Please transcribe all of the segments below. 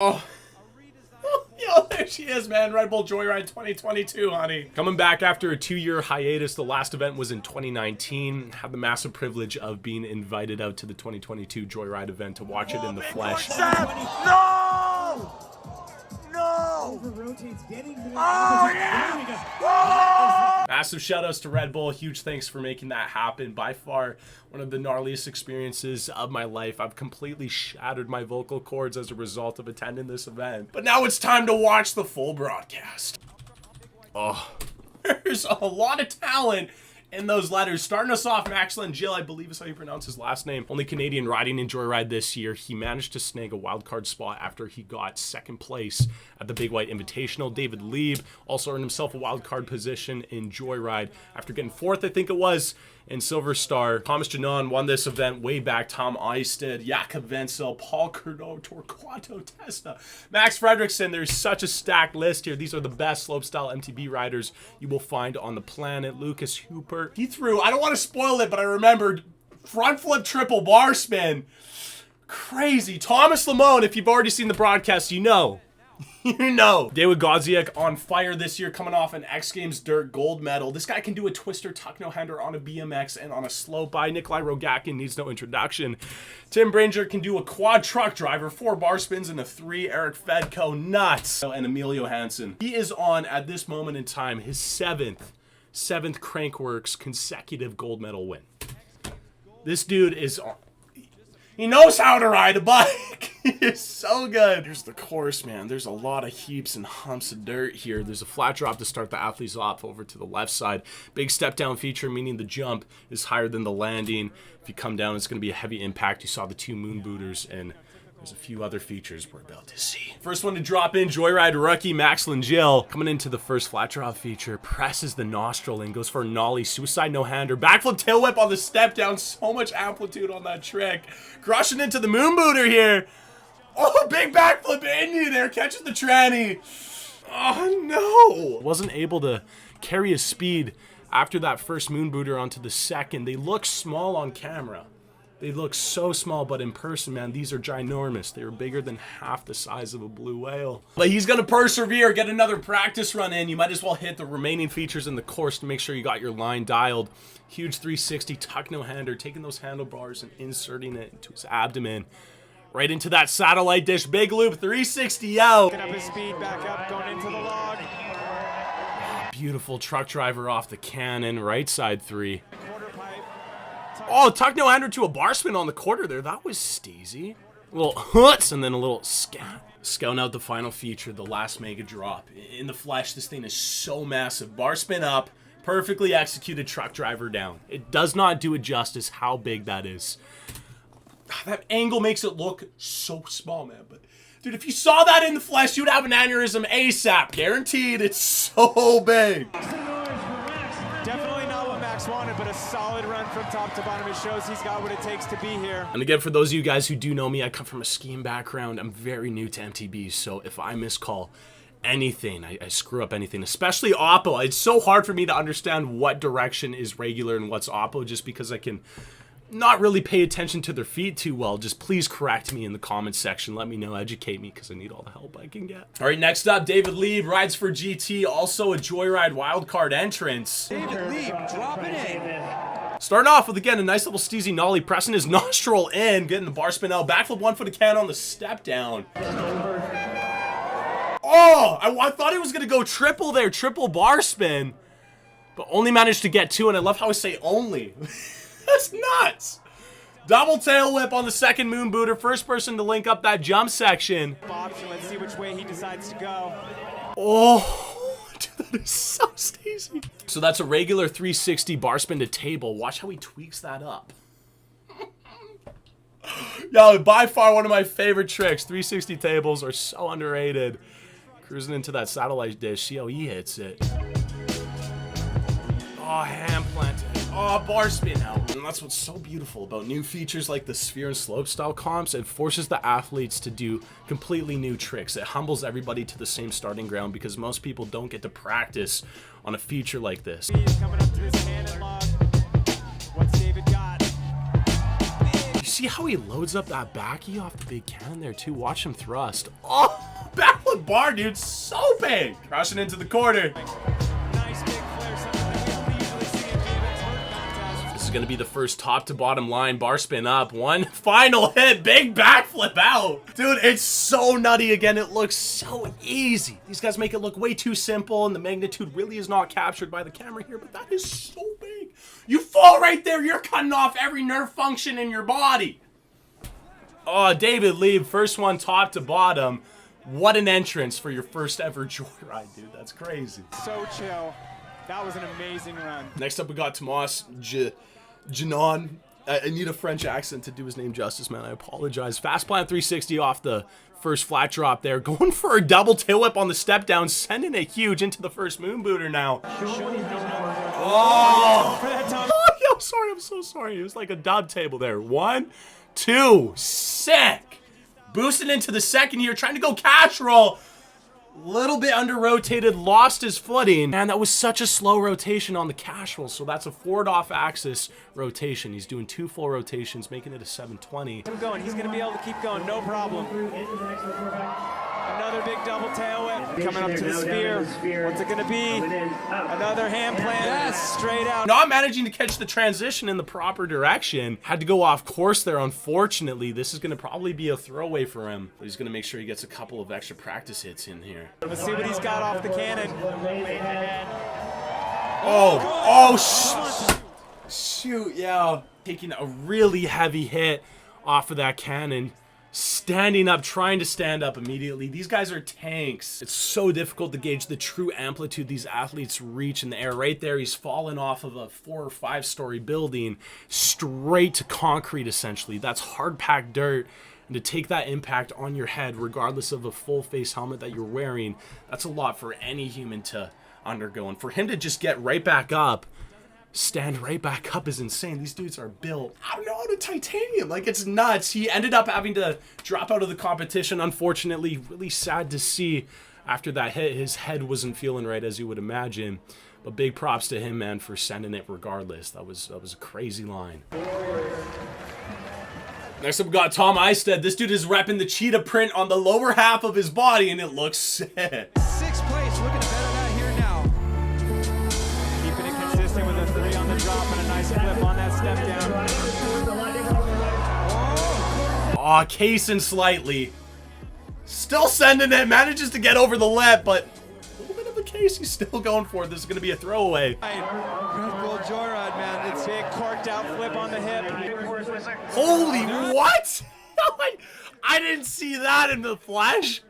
Oh. Yo, there she is, man. Red Bull Joyride 2022, honey. Coming back after a 2-year hiatus. The last event was in 2019. Had the massive privilege of being invited out to the 2022 Joyride event to watch it in the flesh. No! No! Oh, yeah! Oh! Massive shoutouts to Red Bull. Huge thanks for making that happen. By far, one of the gnarliest experiences of my life. I've completely shattered my vocal cords as a result of attending this event. But now it's time to watch the full broadcast. Oh, there's a lot of talent in those letters. Starting us off, Max Langille, I believe is how you pronounce his last name. Only Canadian riding in Joyride this year. He managed to snag a wildcard spot after he got 2nd place at the Big White Invitational. David Lieb also earned himself a wildcard position in Joyride after getting 4th, I think it was, in Silver Star. Tomas Genon won this event way back. Tom Isted, Jakub Vencl, Paul Couderc, Torquato Testa, Max Fredriksson. There's such a stacked list here. These are the best slopestyle MTB riders you will find on the planet. Lucas Huppert. He threw, I don't want to spoil it, but I remembered, front flip triple bar spin. Crazy. Tomas Lemoine, if you've already seen the broadcast, you know. You know. Dawid Godziek on fire this year, coming off an X Games Dirt gold medal. This guy can do a twister tuck no-hander on a BMX and on a slope by. Nicholi Rogatkin needs no introduction. Timothe Bringer can do a quad truck driver, 4 bar spins and a 3. Erik Fedko, nuts. And Emil Johansson. He is on, at this moment in time, his 7th Crankworks consecutive gold medal win. This dude is on. He knows how to ride a bike. He is so good. Here's the course, man. There's a lot of heaps and humps of dirt here. There's a flat drop to start the athletes off over to the left side. Big step down feature, meaning the jump is higher than the landing. If you come down, it's going to be a heavy impact. You saw the 2 moon booters, and there's a few other features we're about to see. First one to drop in, Joyride rookie Max Langille. Coming into the first flat drop feature, presses the nostril in, goes for a nollie, suicide no-hander, backflip tail whip on the step down. So much amplitude on that trick. Crushing into the moon booter here. Oh, big backflip Indy there, catches the tranny. Oh, no. Wasn't able to carry his speed after that first moon booter onto the second. They look small on camera. They look so small, but in person, man, these are ginormous. They were bigger than half the size of a blue whale. But he's going to persevere, get another practice run in. You might as well hit the remaining features in the course to make sure you got your line dialed. Huge 360 tuck no-hander, taking those handlebars and inserting it into his abdomen. Right into that satellite dish, big loop, 360 out. Picking up his speed, back up, going into the log. Beautiful truck driver off the cannon, right side 3. Oh, tuck no-hander to a bar spin on the quarter there. That was steezy. A little hoots and then a little scout. Scouting out the final feature, the last mega drop. In the flesh, this thing is so massive. Bar spin up, perfectly executed truck driver down. It does not do it justice how big that is. That angle makes it look so small, man. But dude, if you saw that in the flesh, you'd have an aneurysm ASAP. Guaranteed. It's so big. Definitely not what Max wanted, but a solid run from top to bottom. It shows he's got what it takes to be here. And again, for those of you guys who do know me, I come from a skiing background. I'm very new to MTB, so if I miscall anything, I screw up anything, especially oppo. It's so hard for me to understand what direction is regular and what's oppo, just because I can not really pay attention to their feet too well. Just please correct me in the comments section. Let me know, educate me, because I need all the help I can get. All right, next up, David Lieb rides for GT, also a Joyride wildcard entrance. David Lieb dropping in. Starting off with, again, a nice little steezy nollie, pressing his nostril in, getting the bar spin out, backflip 1 foot of can on the step down. Oh, I thought he was going to go triple there, triple bar spin, but only managed to get 2, and I love how I say only. That's nuts. Double tail whip on the second moon booter. First person to link up that jump section. Option. Let's see which way he decides to go. Oh, dude, that is so steezy. So that's a regular 360 bar spin to table. Watch how he tweaks that up. Yo, by far one of my favorite tricks. 360 tables are so underrated. Cruising into that satellite dish. See how he hits it. Oh, hand planted. Oh, bar spin out. And that's what's so beautiful about new features like the sphere and slopestyle comps. It forces the athletes to do completely new tricks. It humbles everybody to the same starting ground because most people don't get to practice on a feature like this. He's coming up to this hand and log. What's David got? see how he loads up that backy off the big cannon there too? Watch him thrust. Oh, backflip bar, dude, so big. Crashing into the corner. Nice big flair, something that we only usually see in David's hurt contest. This is gonna be the first top to bottom line bar spin up. One final hit, big backflip out. Dude, it's so nutty again. It looks so easy. These guys make it look way too simple, and the magnitude really is not captured by the camera here, but that is so big. You fall right there, you're cutting off every nerve function in your body. Oh, David Lieb, first one top to bottom. What an entrance for your first ever joyride, dude. That's crazy. So chill. That was an amazing run. Next up, we got Tomas Genon. I need a French accent to do his name justice, man. I apologize. Fast plant 360 off the first flat drop there. Going for a double tail whip on the step down, sending it huge into the first moon booter now. Oh, yo, sorry, I'm so sorry. It was like a dub table there. 1, 2, sick. Boosting into the second here, trying to go cash roll. Little bit under rotated, lost his footing. Man, that was such a slow rotation on the cash roll. So that's a forward off axis rotation. He's doing 2 full rotations, making it a 720. Keep going. He's going to be able to keep going. No problem. Another big double tail whip. Coming up to the spear. What's it going to be? Another hand plant. Yes, straight out. Not managing to catch the transition in the proper direction. Had to go off course there, unfortunately. This is going to probably be a throwaway for him. But he's going to make sure he gets a couple of extra practice hits in here. Let's see what he's got off the cannon. Shoot, yeah. Taking a really heavy hit off of that cannon. Standing up, trying to stand up immediately. These guys are tanks. It's so difficult to gauge the true amplitude these athletes reach in the air. Right there, he's fallen off of a 4 or 5 story building straight to concrete, essentially. That's hard-packed dirt. And to take that impact on your head, regardless of a full face helmet that you're wearing, that's a lot for any human to undergo. And for him to just get right back up, stand right back up is insane. These dudes are built out of titanium. Like, it's nuts. He ended up having to drop out of the competition, unfortunately. Really sad to see after that hit. His head wasn't feeling right, as you would imagine. But big props to him, man, for sending it regardless. That was a crazy line. Next up, we got Tom Isted. This dude is repping the cheetah print on the lower half of his body, and it looks sick. 6th place, looking to better that here now. Keeping it consistent with a 3 on the drop and a nice flip on that step down. Aw, casing slightly. Still sending it. Manages to get over the lip, but a little bit of a case he's still going for. This is going to be a throwaway. Bull Joyride, man. It's big corked out flip on the hip. Holy what? I didn't see that in the flesh.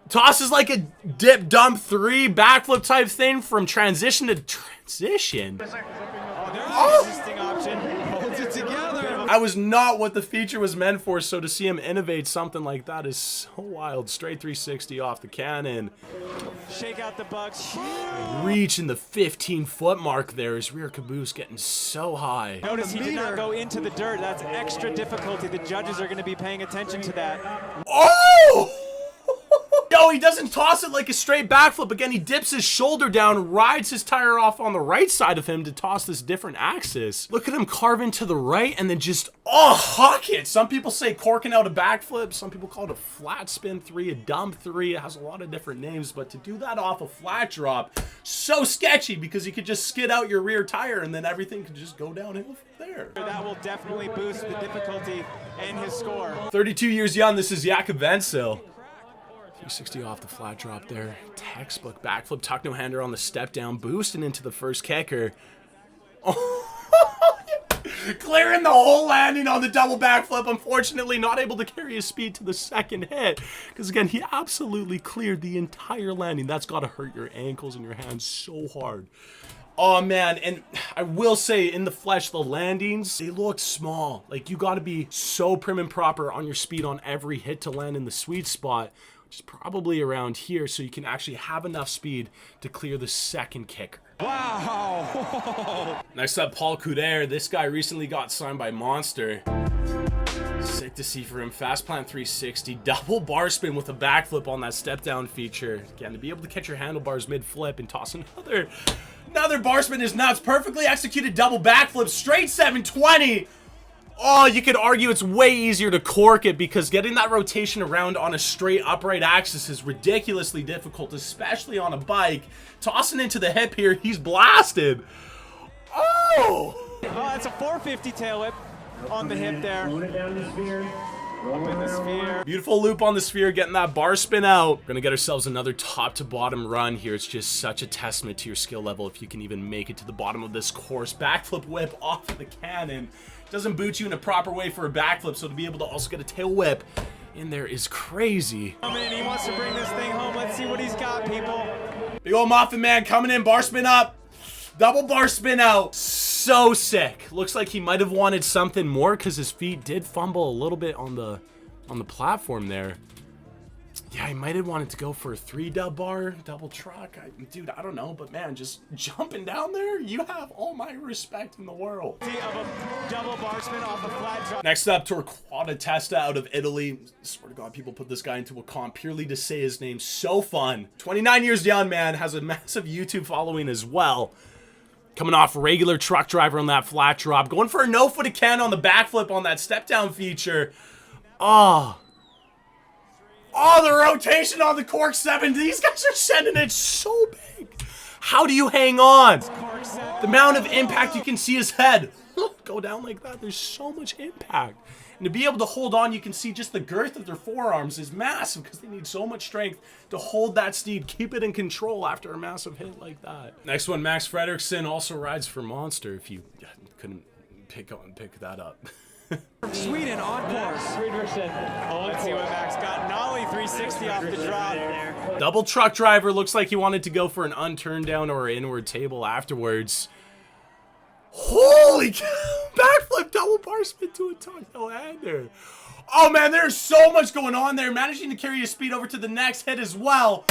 Tosses like a dip dump 3 backflip type thing from transition to transition. Oh, there's an interesting option. Holds it together. That was not what the feature was meant for, so to see him innovate something like that is so wild. Straight 360 off the cannon. Shake out the bugs. Reaching the 15-foot mark there. His rear caboose getting so high. Notice he did not go into the dirt. That's extra difficulty. The judges are going to be paying attention to that. Oh! Yo, he doesn't toss it like a straight backflip. Again, he dips his shoulder down, rides his tire off on the right side of him to toss this different axis. Look at him carve into the right and then just, hawk it. Some people say corking out a backflip. Some people call it a flat spin 3, a dump 3. It has a lot of different names, but to do that off a flat drop, so sketchy because you could just skid out your rear tire and then everything could just go downhill from there. That will definitely boost the difficulty and his score. 32 years young, this is Jakub Vencl. 360 off the flat drop there. Textbook backflip, tuck no hander on the step down, boosting into the first kicker. Oh, clearing the whole landing on the double backflip. Unfortunately, not able to carry his speed to the second hit. Because again, he absolutely cleared the entire landing. That's got to hurt your ankles and your hands so hard. Oh man, and I will say in the flesh, the landings, they look small. Like, you got to be so prim and proper on your speed on every hit to land in the sweet spot. Which is probably around here, so you can actually have enough speed to clear the second kicker. Wow! Next up, Paul Couderc. This guy recently got signed by Monster. Sick to see for him. Fast plant 360, double bar spin with a backflip on that step down feature. Again, to be able to catch your handlebars mid-flip and toss another bar spin is nuts. Perfectly executed double backflip, straight 720. Oh, you could argue it's way easier to cork it because getting that rotation around on a straight upright axis is ridiculously difficult, especially on a bike. Tossing into the hip here, he's blasted. Oh! Oh, that's a 450 tail whip on the hip there. Up in the sphere. Beautiful loop on the sphere, getting that bar spin out. We're gonna get ourselves another top to bottom run here. It's just such a testament to your skill level if you can even make it to the bottom of this course. Backflip whip off of the cannon. Doesn't boot you in a proper way for a backflip, so to be able to also get a tail whip in there is crazy. Coming in, he wants to bring this thing home. Let's see what he's got, people. Big old Muffin Man coming in, bar spin up. Double bar spin out. So sick. Looks like he might have wanted something more because his feet did fumble a little bit on the platform there. Yeah, he might have wanted to go for a 3 dub bar, double truck. Dude, I don't know, but man, just jumping down there, you have all my respect in the world. Of a double bar spin off a flat drop. Next up, Torquato Testa out of Italy. I swear to God, people put this guy into a comp purely to say his name. So fun. 29 years young, man, has a massive YouTube following as well. Coming off regular truck driver on that flat drop. Going for a no-footed can on the backflip on that step-down feature. Oh, the rotation on the cork 7. These guys are sending it so big. How do you hang on? The amount of impact, you can see his head go down like that. There's so much impact. And to be able to hold on, you can see just the girth of their forearms is massive because they need so much strength to hold that steed, keep it in control after a massive hit like that. Next one, Max Fredriksson also rides for Monster, if you couldn't pick that up. Sweden on course. Let's see what Max got. Nollie 360 off the drop. Double truck driver. Looks like he wanted to go for an unturned down or inward table afterwards. Holy cow. Backflip double bar spin to a tuck no hander. Oh man, there's so much going on there. Managing to carry his speed over to the next hit as well.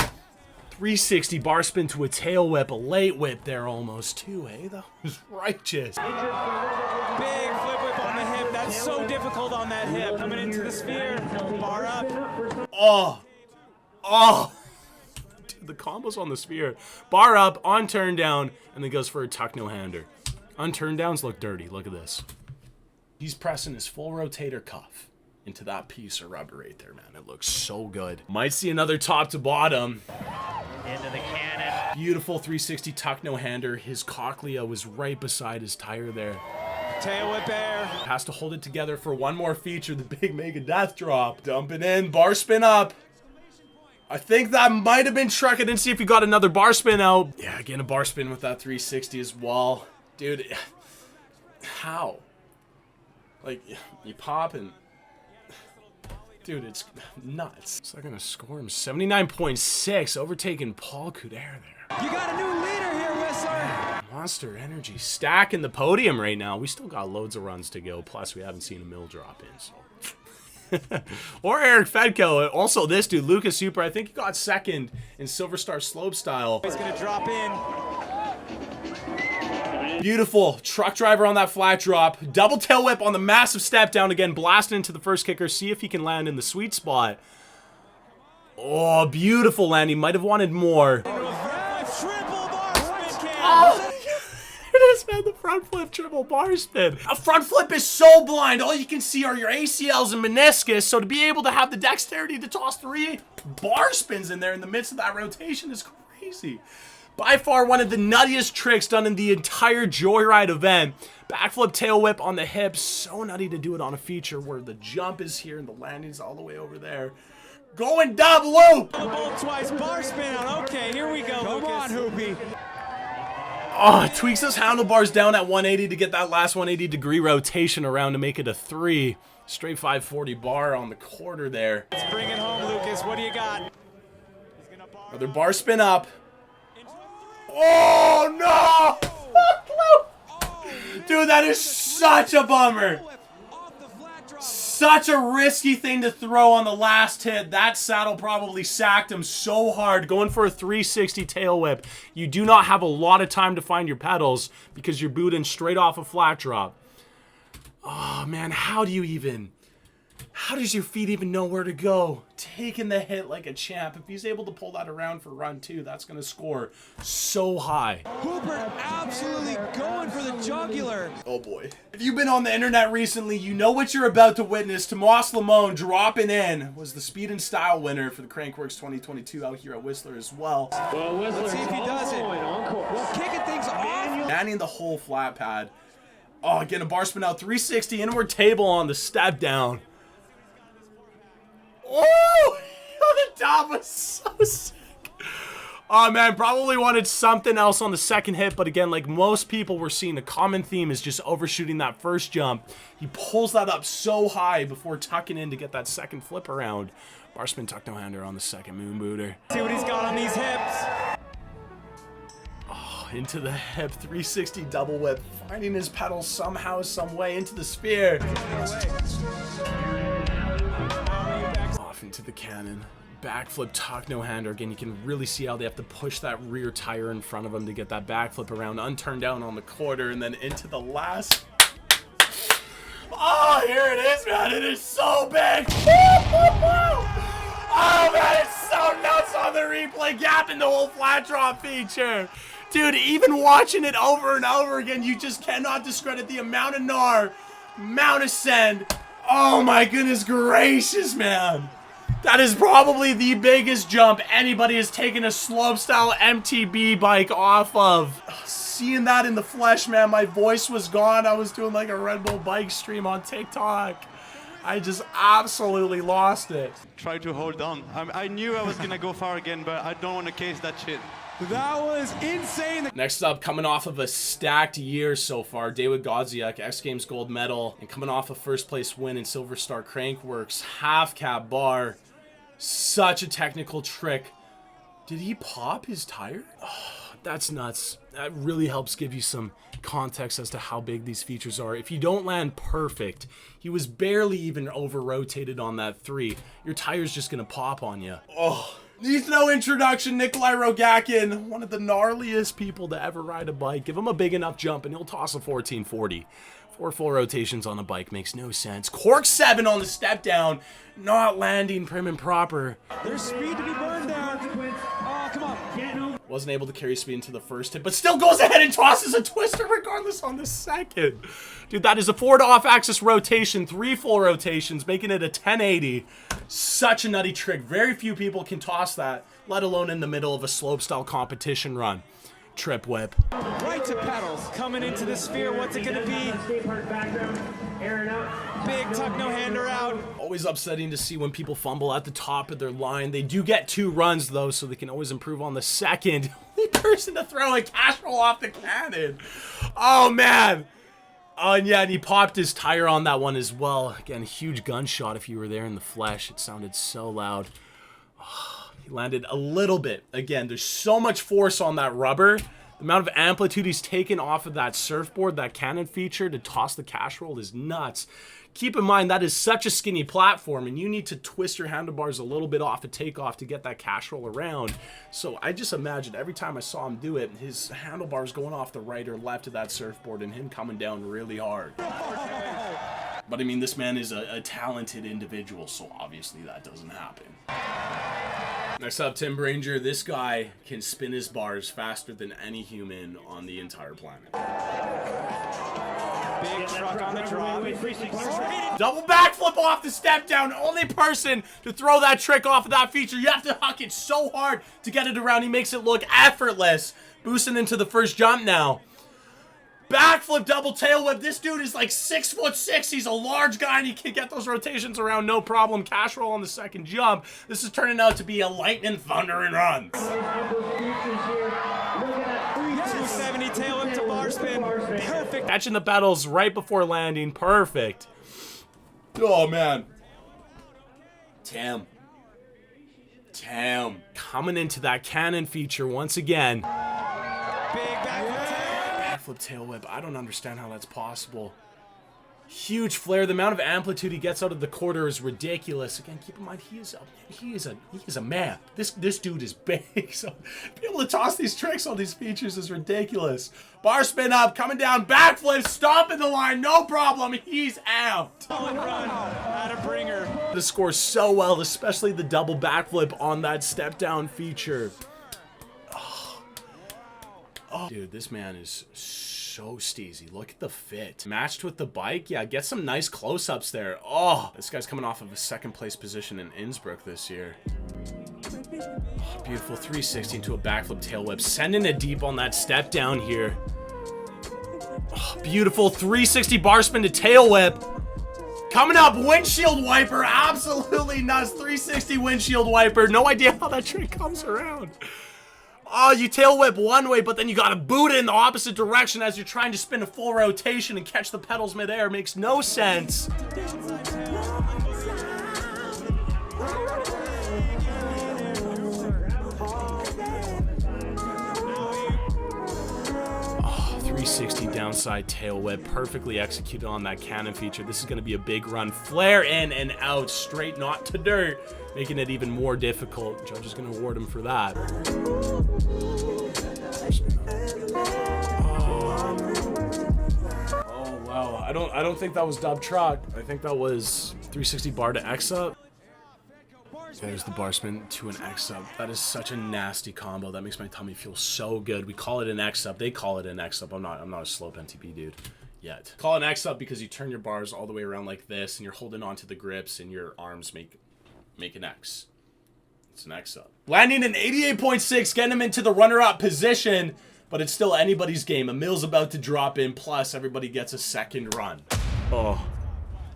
360 bar spin to a tail whip, a late whip there almost too, eh? That was righteous. Big flip whip on the hip. That's so difficult on that hip. Coming into the sphere. Bar up. Oh. Dude, the combos on the sphere. Bar up, on turn down, and then goes for a tuck no-hander. On turn downs look dirty. Look at this. He's pressing his full rotator cuff into that piece of rubber right there, man. It looks so good. Might see another top to bottom. Into the cannon. Beautiful 360 tuck no-hander. His cochlea was right beside his tire there. Tail whip air. Has to hold it together for one more feature, the big mega death drop. Dump it in, bar spin up. I think that might have been truck. I didn't see if he got another bar spin out. Yeah, again, a bar spin with that 360 as well. Dude, how? Like, you pop and... Dude, it's nuts. It's not gonna score him. 79.6, overtaking Paul Couderc there. You got a new leader here, Whistler. Monster Energy stacking the podium right now. We still got loads of runs to go. Plus, we haven't seen Emil drop in, so... Or Erik Fedko. Also, this dude, Lucas Super. I think he got second in Silver Star Slopestyle. He's gonna drop in. Beautiful truck driver on that flat drop. Double tail whip on the massive step down again. Blasting into the first kicker. See if he can land in the sweet spot. Oh, beautiful landing. Might have wanted more. Oh, it is, man. The front flip triple bar spin. A front flip is so blind. All you can see are your ACLs and meniscus. So to be able to have the dexterity to toss 3 bar spins in there in the midst of that rotation is crazy. By far one of the nuttiest tricks done in the entire Joyride event. Backflip tail whip on the hips. So nutty to do it on a feature where the jump is here and the landing's all the way over there. Going dub loop. Twice bar spin out. Okay, here we go, Come on, Lucas. Hoopy. Oh, tweaks those handlebars down at 180 to get that last 180-degree rotation around to make it a 3. Straight 540 bar on the quarter there. Let's bring it home, Lucas. What do you got? Another bar spin up. Oh, no! Dude, that is such a bummer. Such a risky thing to throw on the last hit. That saddle probably sacked him so hard. Going for a 360 tail whip. You do not have a lot of time to find your pedals because you're booting straight off a flat drop. Oh, man, how do you even How does your feet even know where to go? Taking the hit like a champ. If he's able to pull that around for run 2, that's going to score so high. Huppert absolutely going for the jugular. Oh boy. If you've been on the internet recently, you know what you're about to witness. Tomas Lemoine dropping in was the speed and style winner for the Crankworks 2022 out here at Whistler as well. Let's see if he does it. Well, kicking things off. Manning the whole flat pad. Oh, again, a bar spin out 360 inward table on the step down. Oh, the top was so sick. Oh, man, probably wanted something else on the second hit, but again, like most people were seeing, a common theme is just overshooting that first jump. He pulls that up so high before tucking in to get that second flip around. Bar spin tuck no hander on the second moon booter. See what he's got on these hips. Oh, into the hip 360 double whip, finding his pedals somehow, some way into the sphere. Off into the cannon. Backflip tuck no hander. Again, you can really see how they have to push that rear tire in front of them to get that backflip around, unturned down on the quarter, and then into the last. Oh, here it is, man. It is so big. Oh, man, it's so nuts on the replay. Gapping the whole flat drop feature. Dude, even watching it over and over again, you just cannot discredit the amount of gnar, amount of send. Oh, my goodness gracious, man. That is probably the biggest jump anybody has taken a Slopestyle MTB bike off of. Seeing that in the flesh, man, my voice was gone. I was doing like a Red Bull bike stream on TikTok. I just absolutely lost it. Try to hold on. I knew I was gonna go far again, but I don't want to case that shit. That was insane. Next up, coming off of a stacked year so far, Dawid Godziek, X Games gold medal, and coming off a first place win in Silver Star Crankworks, half cab bar. Such a technical trick. Did he pop his tire? Oh, that's nuts. That really helps give you some context as to how big these features are. If you don't land perfect, he was barely even over-rotated on that 3. Your tire's just gonna pop on you. Oh, needs no introduction, Nicholi Rogatkin, one of the gnarliest people to ever ride a bike. Give him a big enough jump and he'll toss a 1440. 4 full rotations on a bike makes no sense. Cork 7 on the step down, not landing prim and proper. There's speed to be burned down. Oh, come on. Wasn't able to carry speed into the first hit, but still goes ahead and tosses a twister regardless on the second. Dude, that is a 4 to off-axis rotation, 3 full rotations, making it a 1080. Such a nutty trick. Very few people can toss that, let alone in the middle of a slopestyle competition run. Trip whip. Right to pedals. Coming into the sphere. What's it going to be? Big tuck no hander out. Always upsetting to see when people fumble at the top of their line. They do get 2 runs though, so they can always improve on the second. Only person to throw a cash roll off the cannon. Oh man. Oh, and yeah, and he popped his tire on that one as well. Again, huge gunshot if you were there in the flesh. It sounded so loud. Oh. Landed a little bit. Again, there's so much force on that rubber. The amount of amplitude he's taken off of that surfboard, that cannon feature to toss the cash roll is nuts. Keep in mind that is such a skinny platform and you need to twist your handlebars a little bit off a takeoff to get that cash roll around. So I just imagine every time I saw him do it, his handlebars going off the right or left of that surfboard and him coming down really hard. But I mean, this man is a talented individual, so obviously that doesn't happen. Next up, Timothe Bringer. This guy can spin his bars faster than any human on the entire planet. Big truck on the drop. Double backflip off the step down. Only person to throw that trick off of that feature. You have to huck it so hard to get it around. He makes it look effortless. Boosting into the first jump now. Backflip double tail whip. This dude is like 6'6". He's a large guy and he can get those rotations around no problem. Cash roll on the second jump. This is turning out to be a lightning thunder and run. 270 tail whip to bar spin. Perfect. Catching the pedals right before landing. Perfect. Oh man. Tim. Coming into that cannon feature once again. Big backflip tail. Backflip tail whip. I don't understand how that's possible. Huge flare. The amount of amplitude he gets out of the quarter is ridiculous. Again, keep in mind he is a man. This dude is big. So be able to toss these tricks on these features is ridiculous. Bar spin up, coming down, backflip, stomping the line, no problem. He's out. Solid run out of Bringer. The score so well, especially the double backflip on that step down feature. Oh, dude, this man is so steezy. Look at the fit. Matched with the bike. Yeah, get some nice close-ups there. Oh, this guy's coming off of a second place position in Innsbruck this year. Oh, beautiful 360 into a backflip tail whip. Sending it deep on that step down here. Oh, beautiful 360 bar spin to tail whip. Coming up, windshield wiper. Absolutely nuts. 360 windshield wiper. No idea how that trick comes around. Oh, you tail whip one way, but then you gotta boot it in the opposite direction as you're trying to spin a full rotation and catch the pedals midair. Makes no sense. Oh, 360 downside tail whip, perfectly executed on that cannon feature. This is gonna be a big run. Flare in and out, straight not to dirt, making it even more difficult. Judge is gonna award him for that. Oh wow, I don't think that was dub truck. I think that was 360 bar to X up. There's the bar spin to an X up. That is such a nasty combo. That makes my tummy feel so good. We call it an X up. They call it an X up. I'm not a slope MTB dude yet. Call it an X up because you turn your bars all the way around like this and you're holding onto the grips and your arms make an X. It's an X up. Landing an 88.6, getting him into the runner-up position, but it's still anybody's game. Emil's about to drop in, plus everybody gets a second run. Oh.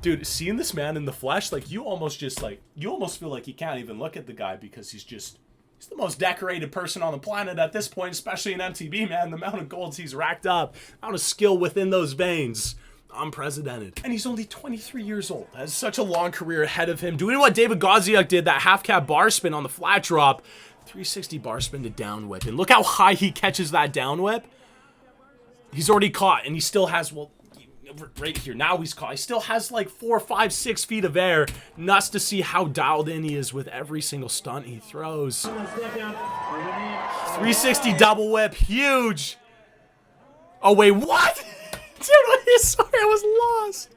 Dude, seeing this man in the flesh, like, you almost feel like you can't even look at the guy because he's the most decorated person on the planet at this point, especially in MTB, man. The amount of golds he's racked up, the amount of skill within those veins. Unprecedented. And he's only 23 years old. Has such a long career ahead of him. Doing what Dawid Godziek did, that half cap bar spin on the flat drop. 360 bar spin to down whip. And look how high he catches that down whip. He's already caught, and he still has, well, right here, now he's caught. He still has like 4, 5, 6 feet of air. Nuts to see how dialed in he is with every single stunt he throws. 360 double whip, huge. Oh wait, what? Dude, sorry, I was lost.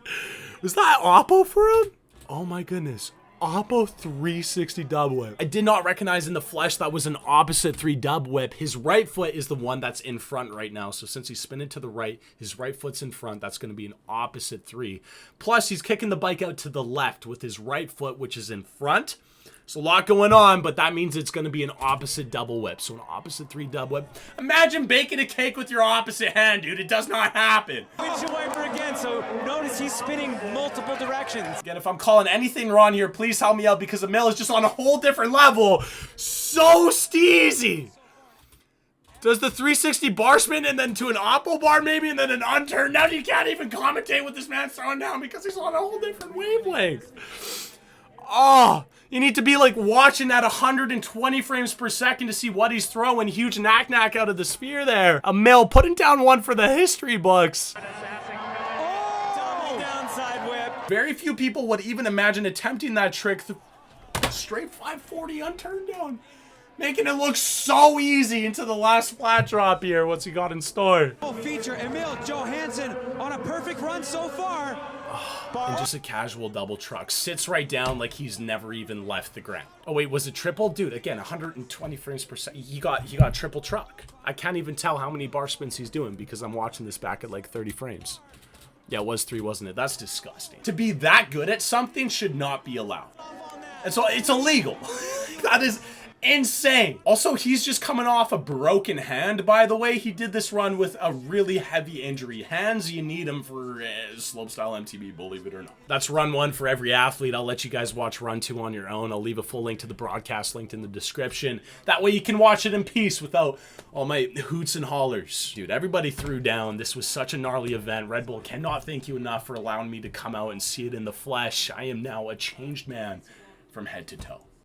Was that Oppo for him? Oh my goodness. Oppo 360 dub whip. I did not recognize in the flesh that was an opposite 3 dub whip. His right foot is the one that's in front right now. So since he's spinning to the right, his right foot's in front. That's going to be an opposite 3. Plus, he's kicking the bike out to the left with his right foot, which is in front. So a lot going on, but that means it's going to be an opposite double whip. So an opposite 3 dub whip. Imagine baking a cake with your opposite hand, dude. It does not happen. Windshield wiper again, so notice he's spinning multiple directions. Again, if I'm calling anything wrong here, please help me out because Emil is just on a whole different level. So steezy. Does the 360 bar spin and then to an oppo bar maybe and then an unturn. Now you can't even commentate with this man throwing down because he's on a whole different wavelength. Oh, you need to be like watching at 120 frames per second to see what he's throwing. Huge knack out of the sphere there. Emil putting down one for the history books. Double downside whip. Very few people would even imagine attempting that trick. Straight 540 unturned down. Making it look so easy into the last flat drop here. What's he got in store? Feature Emil Johansson on a perfect run so far. And just a casual double truck. Sits right down like he's never even left the ground. Oh wait, was it triple? Dude, again, 120 frames per second. He got triple truck. I can't even tell how many bar spins he's doing because I'm watching this back at like 30 frames. Yeah, it was 3, wasn't it? That's disgusting. To be that good at something should not be allowed. And so it's illegal. That is insane. Also, he's just coming off a broken hand, by the way. He did this run with a really heavy injury. Hands, you need them for Slopestyle MTB, believe it or not. That's run 1 for every athlete. I'll let you guys watch run 2 on your own. I'll leave a full link to the broadcast linked in the description. That way you can watch it in peace without all my hoots and hollers. Dude, everybody threw down. This was such a gnarly event. Red Bull cannot thank you enough for allowing me to come out and see it in the flesh. I am now a changed man from head to toe.